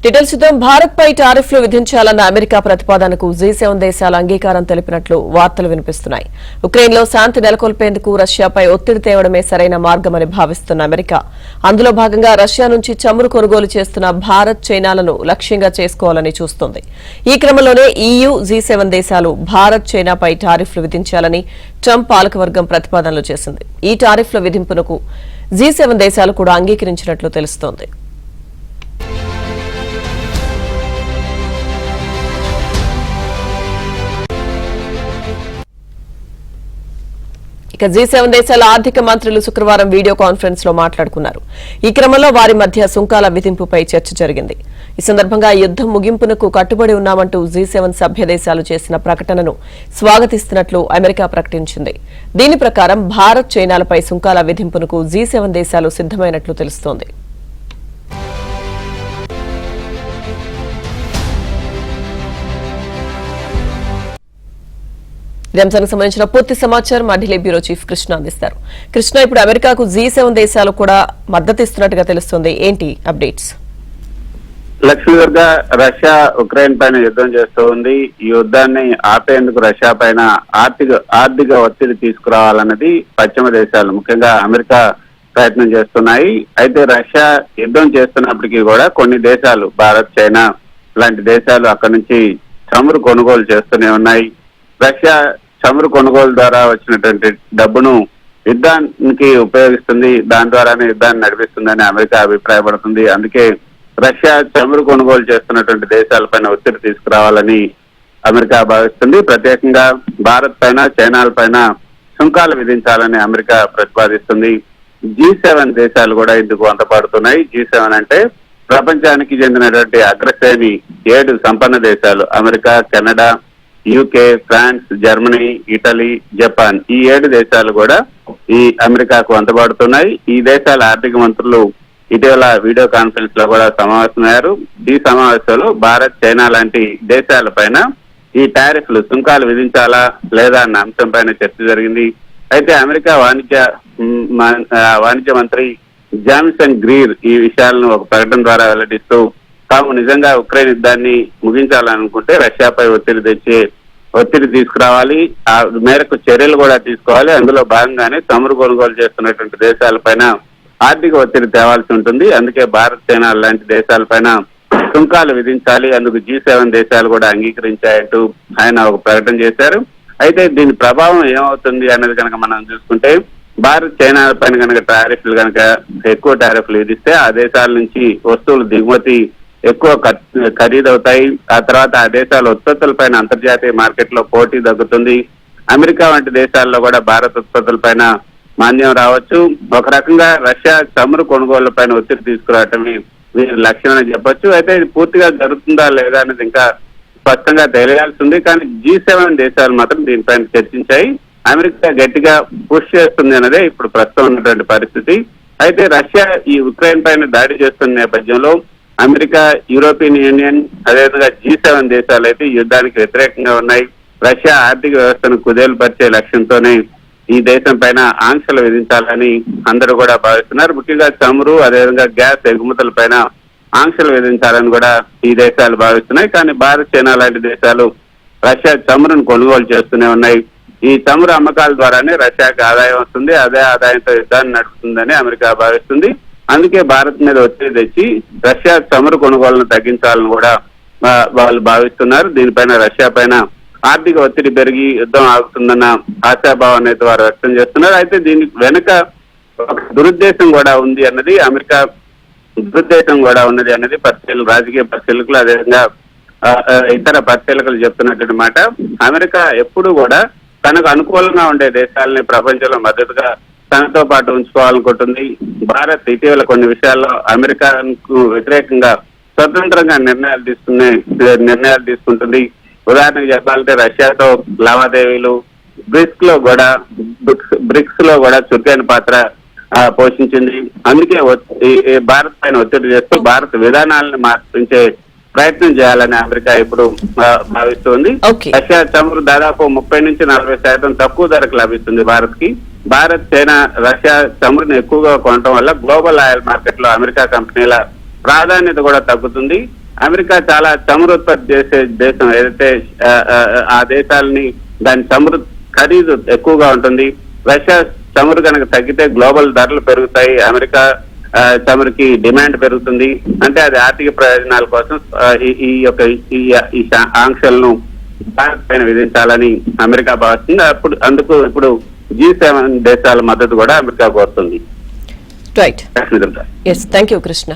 Details చూద్దాం. భారత్ పై టారిఫ్లు విధించాలన్న America ప్రతిపాదనకు G7 దేశాల అంగీకారం తెలిపినట్లు వార్తలు వినిపిస్తున్నాయి. ఉక్రెయిన్లో శాంతి నెలకొల్పేందుకు రష్యాపై ఒత్తిడి తేవడమే సరైన మార్గమని భావిస్తున్న అమెరికా అందులో భాగంగా రష్యా నుంచి చమురు కొనుగోలు చేస్తున్న భారత్, చైనాలను లక్ష్యంగా చేసుకోవాలని చూస్తోంది. ఈ క్రమంలోనే EU, G7 దేశాలు భారత్, చైనాపై టారిఫ్లు విధించాలని ట్రంప్ పాలకవర్గం ప్రతిపాదనలు చేసింది. ఈ టారిఫ్ల విధింపునకు G7 దేశాలు కూడా అంగీకరించినట్లు తెలుస్తోంది. ఇక G7 దేశాల ఆర్థిక మంత్రులు శుక్రవారం వీడియో కాన్ఫరెన్స్ లో మాట్లాడుకున్నారు. ఈ క్రమంలో వారి మధ్య సుంకాల విధింపుపై చర్చ జరిగింది. ఈ సందర్భంగా యుద్దం ముగింపునకు కట్టుబడి ఉన్నామంటూ G7 సభ్య దేశాలు చేసిన ప్రకటనను స్వాగతిస్తున్నట్లు అమెరికా ప్రకటించింది. దీని ప్రకారం భారత్, చైనాలపై సుంకాల విధింపునకు G7 దేశాలు సిద్దమైనట్లు తెలుస్తోంది. ఈ అంశానికి సంబంధించిన పూర్తి సమాచారం మా ఢిల్లీ బ్యూరో చీఫ్ కృష్ణ అందిస్తారు. కృష్ణ, ఇప్పుడు అమెరికాకు G7 దేశాలు కూడా మద్దతు ఇస్తున్నట్టుగా తెలుస్తోంది. ఏంటి updates? Lakshmi Durga, Russia Ukraine పైన యుద్ధం చేస్తూ ఉంది. ఈ యుద్ధాన్ని ఆపేందుకు రష్యా పైన ఆర్థిక ఒత్తిడి తీసుకురావాలన్నది పశ్చిమ దేశాలు, ముఖ్యంగా అమెరికా ప్రయత్నం చేస్తున్నాయి. అయితే రష్యా యుద్ధం చేస్తున్నప్పటికీ కూడా కొన్ని దేశాలు, భారత్, చైనా లాంటి దేశాలు అక్కడి నుంచి చమురు కొనుగోలు చేస్తూనే ఉన్నాయి. రష్యా చమురు కొనుగోలు ద్వారా వచ్చినటువంటి డబ్బును యుద్ధానికి ఉపయోగిస్తుంది, దాని ద్వారానే యుద్ధాన్ని నడిపిస్తుందని అమెరికా అభిప్రాయపడుతుంది. అందుకే రష్యా చమురు కొనుగోలు చేస్తున్నటువంటి దేశాలపైన ఒత్తిడి తీసుకురావాలని అమెరికా భావిస్తుంది. ప్రత్యేకంగా భారత్ పైన, చైనాల పైన సుంకాలు విధించాలని అమెరికా ప్రతిపాదిస్తుంది. G7 దేశాలు కూడా ఇందుకు వంతపడుతున్నాయి. G7 అంటే ప్రపంచానికి చెందినటువంటి అగ్రశ్రేణి 7 సంపన్న దేశాలు: America, Canada, UK, France, Germany, Italy, Japan. ఈ 7 దేశాలు కూడా ఈ అమెరికాకు వంతపడుతున్నాయి. ఈ దేశాల ఆర్థిక మంత్రులు ఇటీవల వీడియో కాన్ఫరెన్స్ లో కూడా సమావేశమయ్యారు. ఈ సమావేశంలో భారత్, చైనా లాంటి దేశాల పైన ఈ టారిఫ్లు, సుంకాలు విధించాలా లేదా అన్న అంశం పైన చర్చ జరిగింది. అయితే అమెరికా వాణిజ్య మంత్రి జాన్సన్ గ్రీర్ ఈ విషయాలను ఒక ప్రకటన ద్వారా వెల్లడిస్తూ తాము నిజంగా ఉక్రెయిన్ యుద్ధాన్ని ముగించాలనుకుంటే రష్యాపై ఒత్తిడి తీసుకురావాలి, ఆ మేరకు చర్యలు కూడా తీసుకోవాలి. అందులో భాగంగానే చమురు కొనుగోలు చేస్తున్నటువంటి దేశాలపైన ఆర్థిక ఒత్తిడి తేవాల్సి ఉంటుంది. అందుకే భారత్, చైనా లాంటి దేశాలపైన సుంకాలు విధించాలి. అందుకు G7 దేశాలు కూడా అంగీకరించాయంటూ ఆయన ఒక ప్రకటన చేశారు. అయితే దీని ప్రభావం ఏమవుతుంది అన్నది కనుక మనం చూసుకుంటే, భారత్, చైనా పైన కనుక టారిఫ్లు కనుక ఎక్కువ టారిఫ్లు విధిస్తే ఆ దేశాల నుంచి వస్తువులు దిగుమతి ఎక్కువ ఖరీదవుతాయి. ఆ తర్వాత ఆ దేశాల ఉత్పత్తులపైన అంతర్జాతీయ మార్కెట్లో పోటీ తగ్గుతుంది. అమెరికా వంటి దేశాల్లో కూడా భారత్ ఉత్పత్తులపైన మాంద్యం రావచ్చు. ఒక రకంగా రష్యా చమురు కొనుగోళ్ల పైన ఒత్తిడి తీసుకురావటమే వీరి లక్ష్యం అని చెప్పొచ్చు. అయితే ఇది పూర్తిగా జరుగుతుందా లేదా అనేది ఇంకా స్పష్టంగా తెలియాల్సి ఉంది. కానీ G7 దేశాలు మాత్రం దీనిపైన చర్చించాయి. అమెరికా గట్టిగా పుష్ చేస్తుంది అన్నదే ఇప్పుడు ప్రస్తుతం ఉన్నటువంటి పరిస్థితి. అయితే రష్యా ఈ ఉక్రెయిన్ పైన దాడి చేస్తున్న నేపథ్యంలో అమెరికా, యూరోపియన్ యూనియన్, అదేవిధంగా G7 దేశాలు అయితే యుద్ధానికి వ్యతిరేకంగా ఉన్నాయి. రష్యా ఆర్థిక వ్యవస్థను కుదేలుపరిచే లక్ష్యంతోనే ఈ దేశం పైన ఆంక్షలు విధించాలని అందరూ కూడా భావిస్తున్నారు. ముఖ్యంగా చమురు, అదేవిధంగా గ్యాస్ ఎగుమతుల పైన ఆంక్షలు విధించాలని కూడా ఈ దేశాలు భావిస్తున్నాయి. కానీ భారత్, చైనా లాంటి దేశాలు రష్యా చమురును కొనుగోలు చేస్తూనే ఉన్నాయి. ఈ చమురు అమ్మకాల ద్వారానే రష్యాకి ఆదాయం వస్తుంది, అదే ఆదాయంతో యుద్ధాన్ని నడుపుతుందని అమెరికా భావిస్తుంది. అందుకే భారత్ మీద ఒత్తిడి తెచ్చి రష్యా చమురు కొనుగోళ్లను తగ్గించాలని కూడా వాళ్ళు భావిస్తున్నారు. దీనిపైన రష్యా పైన ఆర్థిక ఒత్తిడి పెరిగి యుద్ధం ఆగుతుందన్న ఆశాభావాన్ని అయితే వారు వ్యక్తం చేస్తున్నారు. అయితే దీని వెనుక ఒక దురుద్దేశం కూడా ఉంది అన్నది, అమెరికా దురుద్దేశం కూడా ఉన్నది అన్నది రాజకీయ పరిశీలకులు, అదేవిధంగా ఇతర పరిశీలకులు చెప్తున్నటువంటి మాట. అమెరికా ఎప్పుడు కూడా తనకు అనుకూలంగా ఉండే దేశాలని ప్రపంచంలో మద్దతుగా తనతో పాటు ఉంచుకోవాలనుకుంటుంది. భారత్ ఇటీవల కొన్ని విషయాల్లో అమెరికాకు వ్యతిరేకంగా స్వతంత్రంగా నిర్ణయాలు తీసుకుంటుంది. ఉదాహరణకు చెప్పాలంటే రష్యాతో లావాదేవీలు, బ్రిక్స్ లో కూడా చురుకైన పాత్ర పోషించింది. అందుకే భారత్ పైన ఒత్తిడి చేస్తూ భారత్ విధానాలను మార్పించే ప్రయత్నం చేయాలని అమెరికా ఇప్పుడు భావిస్తోంది. రష్యా చమురు దాదాపు 30 నుంచి 40% తక్కువ ధరకు లభిస్తుంది భారత్ కి. భారత్, చైనా, రష్యా చమురుని ఎక్కువగా కొనడం వల్ల గ్లోబల్ ఆయిల్ మార్కెట్ లో అమెరికా కంపెనీల ప్రాధాన్యత కూడా తగ్గుతుంది. అమెరికా చాలా చమురు ఉత్పత్తి చేసే దేశం. ఏదైతే ఆ దేశాలని దాని చమురు ఖరీదు ఎక్కువగా ఉంటుంది. రష్యా చమురు కనుక తగ్గితే గ్లోబల్ ధరలు పెరుగుతాయి, అమెరికా చమురుకి డిమాండ్ పెరుగుతుంది. అంటే అది ఆర్థిక ప్రయోజనాల కోసం ఈ ఆంక్షలను భారత్ పైన విధించాలని అమెరికా భావిస్తుంది. అందుకు ఇప్పుడు G7 దేశాల మద్దతు కూడా అమెరికా కోరుతుంది. రైట్. Thank you Krishna.